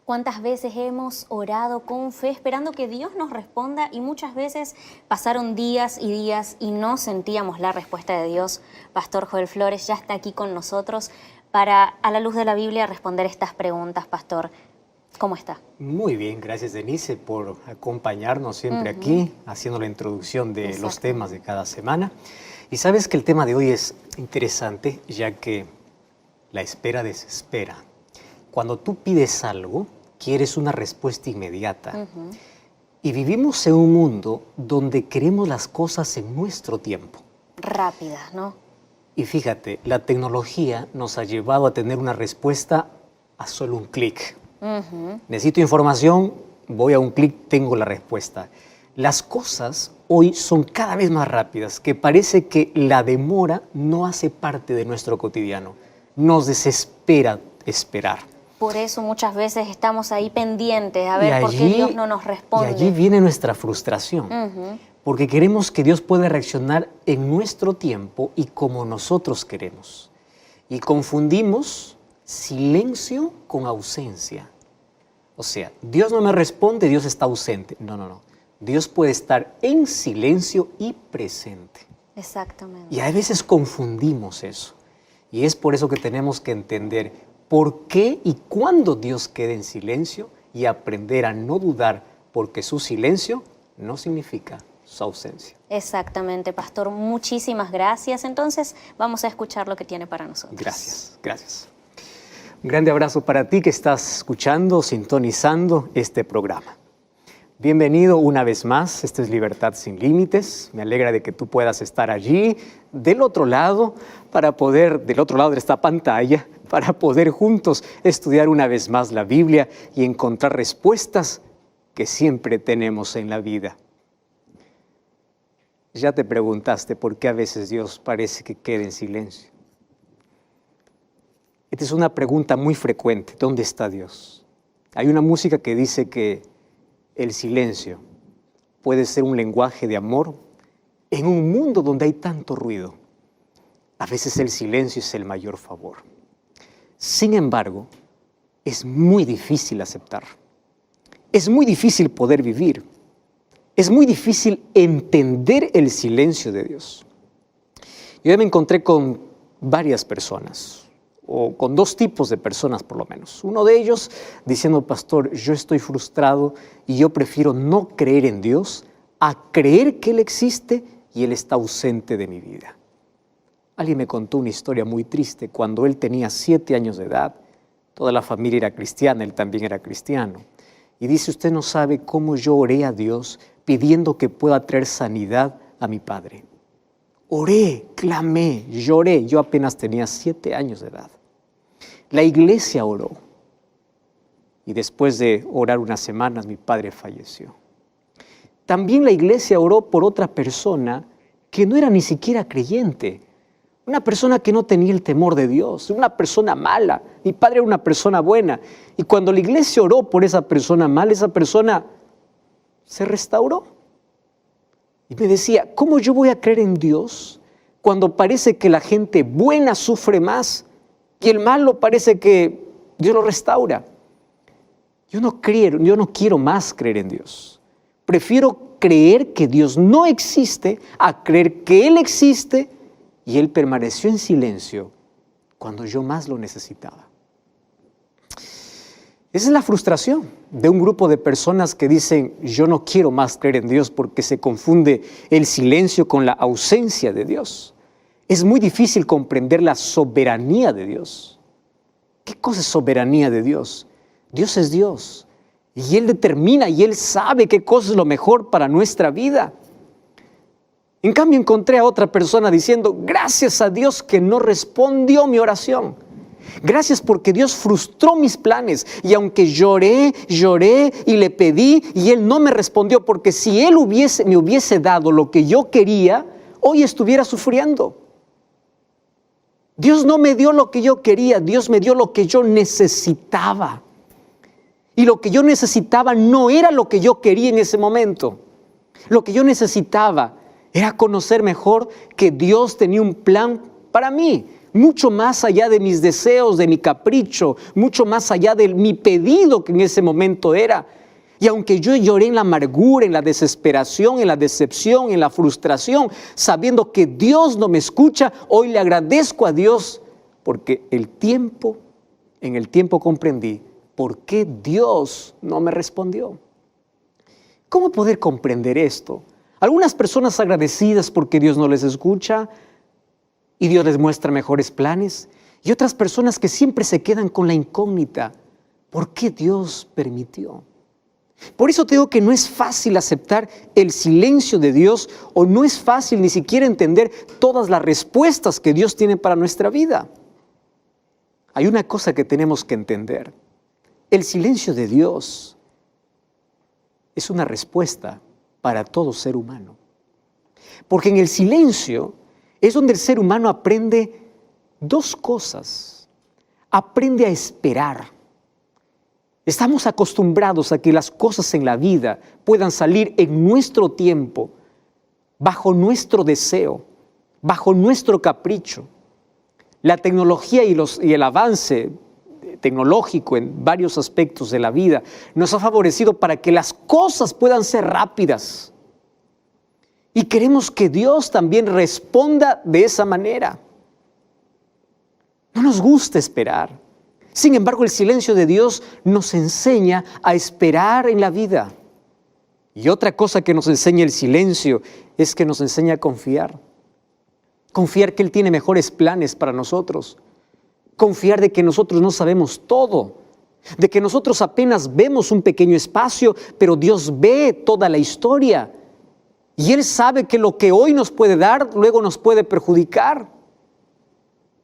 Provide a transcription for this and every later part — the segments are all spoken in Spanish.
¿Cuántas veces hemos orado con fe esperando que Dios nos responda y muchas veces pasaron días y no sentíamos la respuesta de Dios? Pastor Joel Flores ya está aquí con nosotros para, a la luz de la Biblia, responder estas preguntas. Pastor, ¿cómo está? Muy bien, gracias Denise por acompañarnos siempre aquí, haciendo la introducción de los temas de cada semana. Y sabes que el tema de hoy es interesante, ya que la espera desespera. Cuando tú pides algo, quieres una respuesta inmediata. Y vivimos en un mundo donde queremos las cosas en nuestro tiempo. Rápidas, ¿no? Y fíjate, la tecnología nos ha llevado a tener una respuesta a solo un clic. Necesito información, voy a un clic, tengo la respuesta. Las cosas hoy son cada vez más rápidas, que parece que la demora no hace parte de nuestro cotidiano. Nos desespera esperar. Por eso muchas veces estamos ahí pendientes a ver por qué Dios no nos responde. Y allí viene nuestra frustración, porque queremos que Dios pueda reaccionar en nuestro tiempo y como nosotros queremos. Y confundimos silencio con ausencia. O sea, Dios no me responde, Dios está ausente. No, no, no. Dios puede estar en silencio y presente. Exactamente. Y a veces confundimos eso. Y es por eso que tenemos que entender por qué y cuándo Dios queda en silencio y aprender a no dudar, porque su silencio no significa su ausencia. Exactamente, Pastor. Muchísimas gracias. Entonces, vamos a escuchar lo que tiene para nosotros. Gracias, gracias. Un grande abrazo para ti que estás escuchando, sintonizando este programa. Bienvenido una vez más, esto es Libertad Sin Límites. Me alegra de que tú puedas estar allí, del otro lado, del otro lado de esta pantalla, para poder juntos estudiar una vez más la Biblia y encontrar respuestas que siempre tenemos en la vida. Ya te preguntaste por qué a veces Dios parece que queda en silencio. Esta es una pregunta muy frecuente. ¿Dónde está Dios? Hay una música que dice que el silencio puede ser un lenguaje de amor en un mundo donde hay tanto ruido. A veces el silencio es el mayor favor. Sin embargo, es muy difícil aceptar. Es muy difícil poder vivir. Es muy difícil entender el silencio de Dios. Yo me encontré con varias personas, o con dos tipos de personas por lo menos. Uno de ellos diciendo, pastor, yo estoy frustrado y yo prefiero no creer en Dios a creer que Él existe y Él está ausente de mi vida. Alguien me contó una historia muy triste. Cuando él tenía 7 años de edad, toda la familia era cristiana, él también era cristiano. Y dice, usted no sabe cómo yo oré a Dios pidiendo que pueda traer sanidad a mi padre. Oré, clamé, lloré. Yo apenas tenía 7 años de edad. La iglesia oró. Y después de orar unas semanas, mi padre falleció. También la iglesia oró por otra persona que no era ni siquiera creyente. Una persona que no tenía el temor de Dios, una persona mala. Mi padre era una persona buena. Y cuando la iglesia oró por esa persona mala, esa persona se restauró. Y me decía, ¿cómo yo voy a creer en Dios cuando parece que la gente buena sufre más y el malo parece que Dios lo restaura? Yo no quiero más creer en Dios. Prefiero creer que Dios no existe a creer que Él existe y Él permaneció en silencio cuando yo más lo necesitaba. Esa es la frustración de un grupo de personas que dicen, yo no quiero más creer en Dios porque se confunde el silencio con la ausencia de Dios. Es muy difícil comprender la soberanía de Dios. ¿Qué cosa es soberanía de Dios? Dios es Dios y Él determina y Él sabe qué cosa es lo mejor para nuestra vida. En cambio, encontré a otra persona diciendo, gracias a Dios que no respondió mi oración. Gracias porque Dios frustró mis planes. Y aunque lloré y le pedí y Él no me respondió, porque si Él me hubiese dado lo que yo quería, hoy estuviera sufriendo. Dios no me dio lo que yo quería, Dios me dio lo que yo necesitaba. Y lo que yo necesitaba no era lo que yo quería en ese momento. Lo que yo necesitaba era conocer mejor que Dios tenía un plan para mí, mucho más allá de mis deseos, de mi capricho, mucho más allá de mi pedido que en ese momento era. Y aunque yo lloré en la amargura, en la desesperación, en la decepción, en la frustración, sabiendo que Dios no me escucha, hoy le agradezco a Dios porque en el tiempo comprendí por qué Dios no me respondió. ¿Cómo poder comprender esto? Algunas personas agradecidas porque Dios no les escucha y Dios les muestra mejores planes, y otras personas que siempre se quedan con la incógnita, ¿por qué Dios permitió? Por eso te digo que no es fácil aceptar el silencio de Dios, o no es fácil ni siquiera entender todas las respuestas que Dios tiene para nuestra vida. Hay una cosa que tenemos que entender. El silencio de Dios es una respuesta para todo ser humano. Porque en el silencio es donde el ser humano aprende dos cosas. Aprende a esperar. Estamos acostumbrados a que las cosas en la vida puedan salir en nuestro tiempo, bajo nuestro deseo, bajo nuestro capricho. La tecnología y el avance tecnológico en varios aspectos de la vida nos ha favorecido para que las cosas puedan ser rápidas. Y queremos que Dios también responda de esa manera. No nos gusta esperar. Sin embargo, el silencio de Dios nos enseña a esperar en la vida. Y otra cosa que nos enseña el silencio es que nos enseña a confiar. Confiar que Él tiene mejores planes para nosotros. Confiar de que nosotros no sabemos todo. De que nosotros apenas vemos un pequeño espacio, pero Dios ve toda la historia. Y Él sabe que lo que hoy nos puede dar, luego nos puede perjudicar.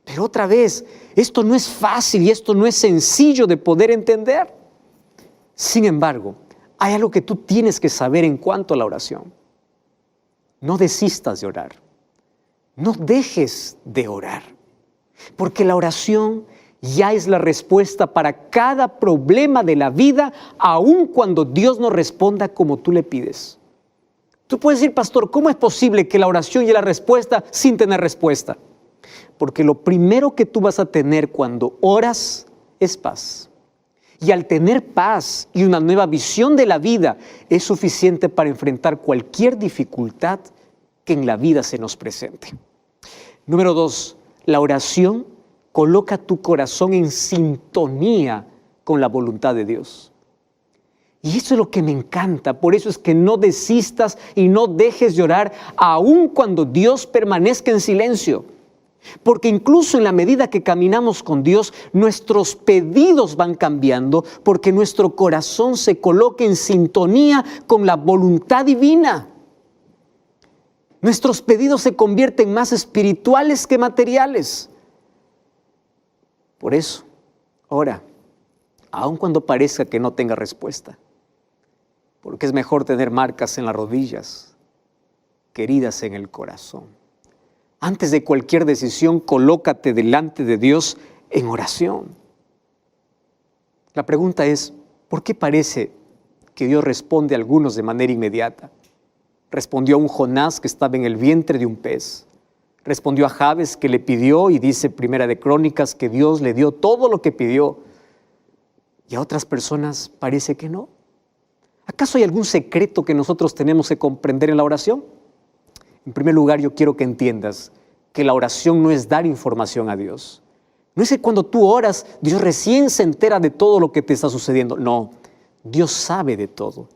Pero otra vez, esto no es fácil y esto no es sencillo de poder entender. Sin embargo, hay algo que tú tienes que saber en cuanto a la oración. No desistas de orar. No dejes de orar. Porque la oración ya es la respuesta para cada problema de la vida, aun cuando Dios no responda como tú le pides. Tú puedes decir, pastor, ¿cómo es posible que la oración y la respuesta sin tener respuesta? Porque lo primero que tú vas a tener cuando oras es paz. Y al tener paz y una nueva visión de la vida, es suficiente para enfrentar cualquier dificultad que en la vida se nos presente. Número 2, la oración coloca tu corazón en sintonía con la voluntad de Dios. Y eso es lo que me encanta. Por eso es que no desistas y no dejes de orar, aun cuando Dios permanezca en silencio. Porque incluso en la medida que caminamos con Dios, nuestros pedidos van cambiando, porque nuestro corazón se coloca en sintonía con la voluntad divina. Nuestros pedidos se convierten más espirituales que materiales. Por eso, ora, aun cuando parezca que no tenga respuesta, porque es mejor tener marcas en las rodillas que heridas en el corazón. Antes de cualquier decisión, colócate delante de Dios en oración. La pregunta es, ¿por qué parece que Dios responde a algunos de manera inmediata? Respondió a un Jonás que estaba en el vientre de un pez. Respondió a Jabes que le pidió, y dice Primera de Crónicas que Dios le dio todo lo que pidió. Y a otras personas parece que no. ¿Acaso hay algún secreto que nosotros tenemos que comprender en la oración? En primer lugar, yo quiero que entiendas que la oración no es dar información a Dios. No es que cuando tú oras, Dios recién se entera de todo lo que te está sucediendo. No, Dios sabe de todo.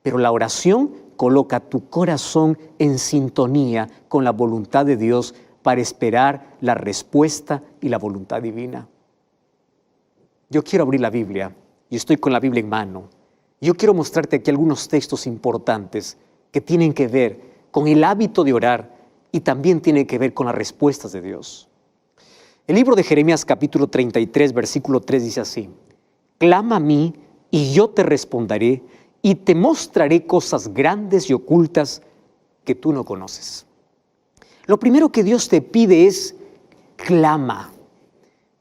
Pero la oración coloca tu corazón en sintonía con la voluntad de Dios para esperar la respuesta y la voluntad divina. Yo quiero abrir la Biblia y estoy con la Biblia en mano. Yo quiero mostrarte aquí algunos textos importantes que tienen que ver con el hábito de orar y también tienen que ver con las respuestas de Dios. El libro de Jeremías capítulo 33, versículo 3 dice así: clama a mí y yo te responderé y te mostraré cosas grandes y ocultas que tú no conoces. Lo primero que Dios te pide es clama.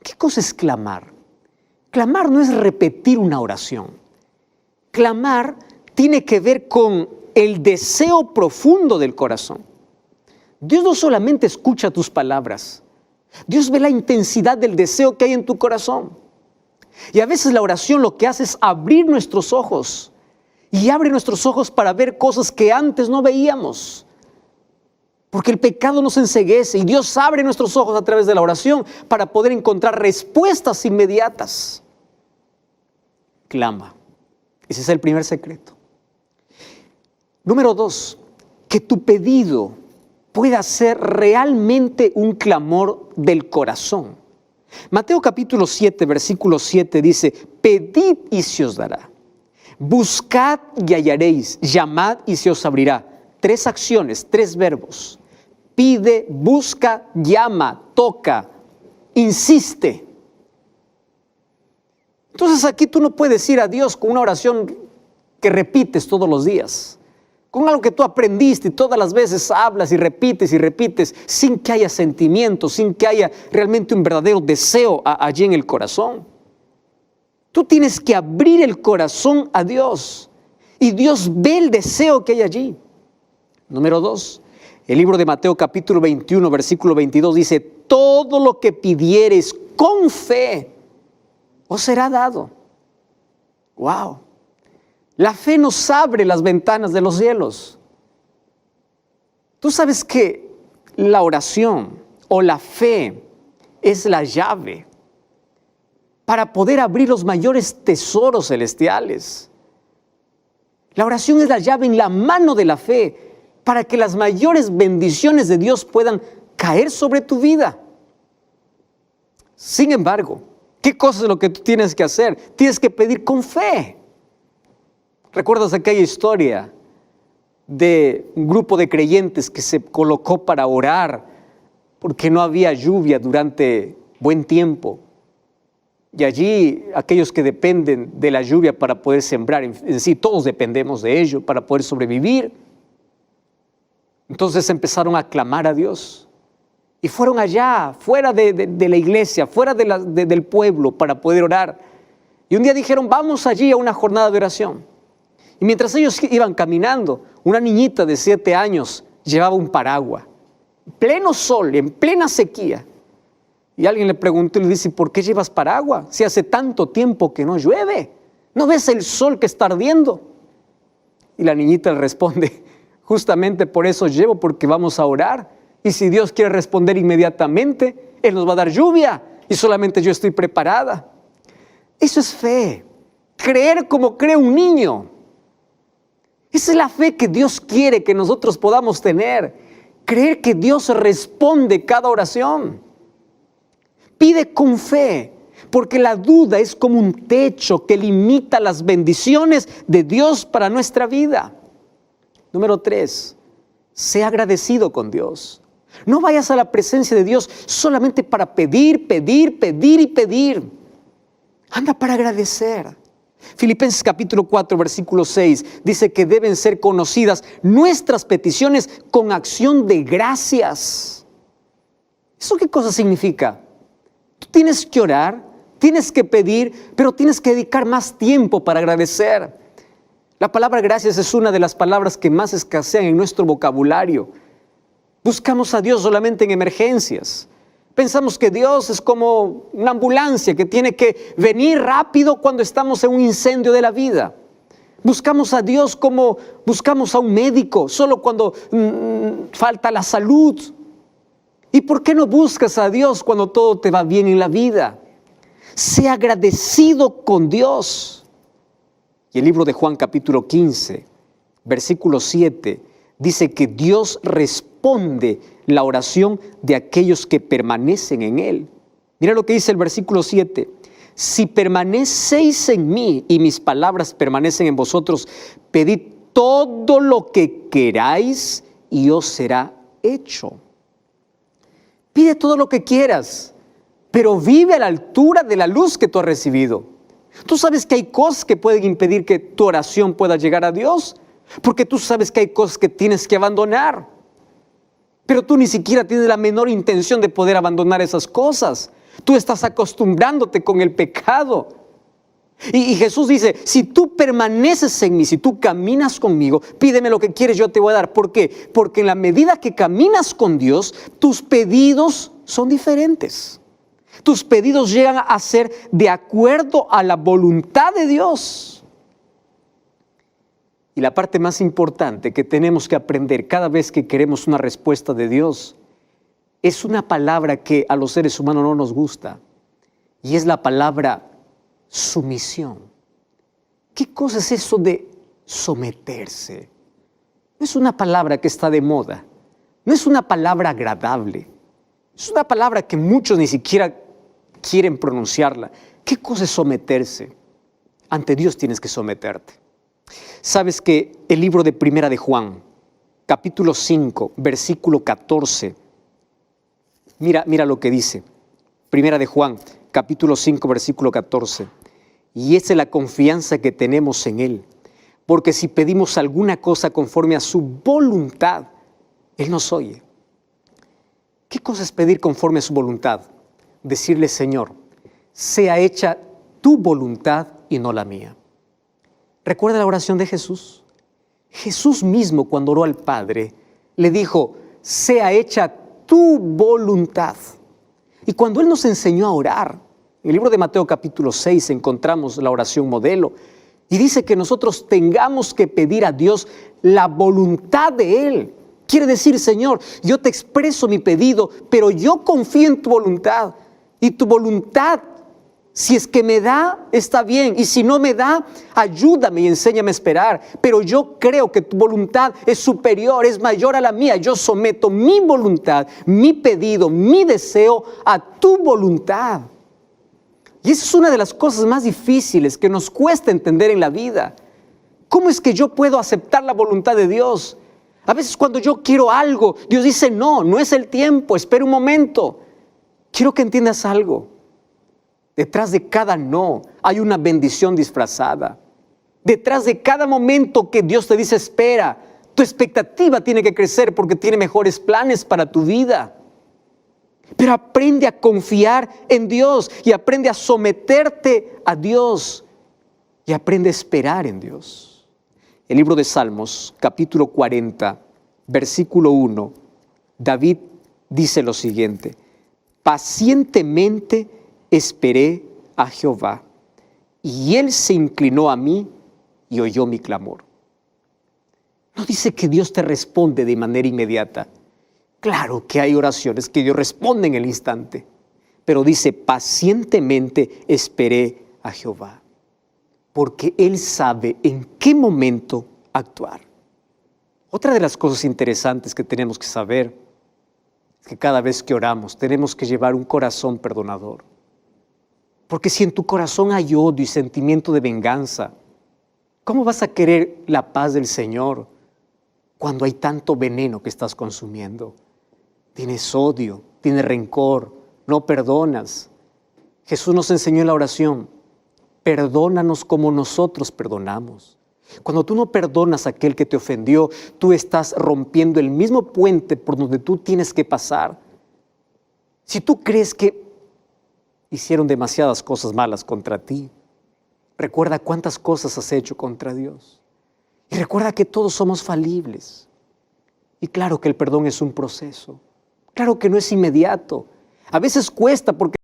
¿Qué cosa es clamar? Clamar no es repetir una oración. Clamar tiene que ver con el deseo profundo del corazón. Dios no solamente escucha tus palabras, Dios ve la intensidad del deseo que hay en tu corazón. Y a veces la oración lo que hace es abrir nuestros ojos. Y abre nuestros ojos para ver cosas que antes no veíamos. Porque el pecado nos enceguece y Dios abre nuestros ojos a través de la oración para poder encontrar respuestas inmediatas. Clama. Ese es el primer secreto. Número 2, que tu pedido pueda ser realmente un clamor del corazón. Mateo capítulo 7, versículo 7 dice: pedid y se os dará. Buscad y hallaréis. Llamad y se os abrirá. 3 acciones, 3 verbos. Pide, busca, llama, toca, insiste. Entonces aquí tú no puedes ir a Dios con una oración que repites todos los días, con algo que tú aprendiste y todas las veces hablas y repites, sin que haya sentimiento, sin que haya realmente un verdadero deseo allí en el corazón. Tú tienes que abrir el corazón a Dios y Dios ve el deseo que hay allí. Número 2, el libro de Mateo capítulo 21, versículo 22 dice: todo lo que pidieres con fe os será dado. ¡Wow! La fe nos abre las ventanas de los cielos. Tú sabes que la oración o la fe es la llave para poder abrir los mayores tesoros celestiales. La oración es la llave en la mano de la fe para que las mayores bendiciones de Dios puedan caer sobre tu vida. Sin embargo, ¿qué cosa es lo que tú tienes que hacer? Tienes que pedir con fe. ¿Recuerdas aquella historia de un grupo de creyentes que se colocó para orar porque no había lluvia durante buen tiempo? Y allí aquellos que dependen de la lluvia para poder sembrar, en sí todos dependemos de ello para poder sobrevivir. Entonces empezaron a clamar a Dios y fueron allá, fuera de la iglesia, fuera del pueblo para poder orar. Y un día dijeron: vamos allí a una jornada de oración. Y mientras ellos iban caminando, una niñita de 7 años llevaba un paraguas, en pleno sol, en plena sequía. Y alguien le preguntó y le dice: ¿por qué llevas paraguas si hace tanto tiempo que no llueve? ¿No ves el sol que está ardiendo? Y la niñita le responde: justamente por eso llevo, porque vamos a orar. Y si Dios quiere responder inmediatamente, Él nos va a dar lluvia y solamente yo estoy preparada. Eso es fe, creer como cree un niño. Esa es la fe que Dios quiere que nosotros podamos tener. Creer que Dios responde cada oración. Pide con fe, porque la duda es como un techo que limita las bendiciones de Dios para nuestra vida. Número 3, sé agradecido con Dios. No vayas a la presencia de Dios solamente para pedir, pedir, pedir y pedir. Anda para agradecer. Filipenses capítulo 4, versículo 6 dice que deben ser conocidas nuestras peticiones con acción de gracias. ¿Eso qué cosa significa? Tú tienes que orar, tienes que pedir, pero tienes que dedicar más tiempo para agradecer. La palabra gracias es una de las palabras que más escasean en nuestro vocabulario. Buscamos a Dios solamente en emergencias. Pensamos que Dios es como una ambulancia que tiene que venir rápido cuando estamos en un incendio de la vida. Buscamos a Dios como buscamos a un médico, solo cuando falta la salud. ¿Y por qué no buscas a Dios cuando todo te va bien en la vida? Sé agradecido con Dios. Y el libro de Juan capítulo 15, versículo 7, dice que Dios responde la oración de aquellos que permanecen en Él. Mira lo que dice el versículo 7. Si permanecéis en mí y mis palabras permanecen en vosotros, pedid todo lo que queráis y os será hecho. Pide todo lo que quieras, pero vive a la altura de la luz que tú has recibido. Tú sabes que hay cosas que pueden impedir que tu oración pueda llegar a Dios, porque tú sabes que hay cosas que tienes que abandonar. Pero tú ni siquiera tienes la menor intención de poder abandonar esas cosas. Tú estás acostumbrándote con el pecado. Y Jesús dice, si tú permaneces en mí, si tú caminas conmigo, pídeme lo que quieres, yo te voy a dar. ¿Por qué? Porque en la medida que caminas con Dios, tus pedidos son diferentes. Tus pedidos llegan a ser de acuerdo a la voluntad de Dios. Y la parte más importante que tenemos que aprender cada vez que queremos una respuesta de Dios es una palabra que a los seres humanos no nos gusta, y es la palabra sumisión. ¿Qué cosa es eso de someterse? No es una palabra que está de moda, no es una palabra agradable, es una palabra que muchos ni siquiera quieren pronunciarla. ¿Qué cosa es someterse? Ante Dios tienes que someterte. Sabes que el libro de Primera de Juan, capítulo 5, versículo 14, mira lo que dice. Primera de Juan, capítulo 5, versículo 14. Y esa es la confianza que tenemos en Él. Porque si pedimos alguna cosa conforme a su voluntad, Él nos oye. ¿Qué cosa es pedir conforme a su voluntad? Decirle, Señor, sea hecha tu voluntad y no la mía. ¿Recuerda la oración de Jesús? Jesús mismo, cuando oró al Padre, le dijo, sea hecha tu voluntad. Y cuando Él nos enseñó a orar, en el libro de Mateo capítulo 6 encontramos la oración modelo y dice que nosotros tengamos que pedir a Dios la voluntad de Él. Quiere decir, Señor, yo te expreso mi pedido, pero yo confío en tu voluntad. Y tu voluntad, si es que me da, está bien. Y si no me da, ayúdame y enséñame a esperar. Pero yo creo que tu voluntad es superior, es mayor a la mía. Yo someto mi voluntad, mi pedido, mi deseo a tu voluntad. Y esa es una de las cosas más difíciles que nos cuesta entender en la vida. ¿Cómo es que yo puedo aceptar la voluntad de Dios? A veces cuando yo quiero algo, Dios dice, no, no es el tiempo, espera un momento. Quiero que entiendas algo. Detrás de cada no hay una bendición disfrazada. Detrás de cada momento que Dios te dice, espera, tu expectativa tiene que crecer porque tiene mejores planes para tu vida. Pero aprende a confiar en Dios y aprende a someterte a Dios y aprende a esperar en Dios. El libro de Salmos, capítulo 40, versículo 1, David dice lo siguiente, pacientemente esperé a Jehová y Él se inclinó a mí y oyó mi clamor. No dice que Dios te responde de manera inmediata. Claro que hay oraciones que Dios responde en el instante, pero dice, pacientemente esperé a Jehová, porque Él sabe en qué momento actuar. Otra de las cosas interesantes que tenemos que saber es que cada vez que oramos tenemos que llevar un corazón perdonador. Porque si en tu corazón hay odio y sentimiento de venganza, ¿cómo vas a querer la paz del Señor cuando hay tanto veneno que estás consumiendo? Tienes odio, tienes rencor, no perdonas. Jesús nos enseñó en la oración, perdónanos como nosotros perdonamos. Cuando tú no perdonas a aquel que te ofendió, tú estás rompiendo el mismo puente por donde tú tienes que pasar. Si tú crees que hicieron demasiadas cosas malas contra ti, recuerda cuántas cosas has hecho contra Dios. Y recuerda que todos somos falibles. Y claro que el perdón es un proceso. Claro que no es inmediato. A veces cuesta porque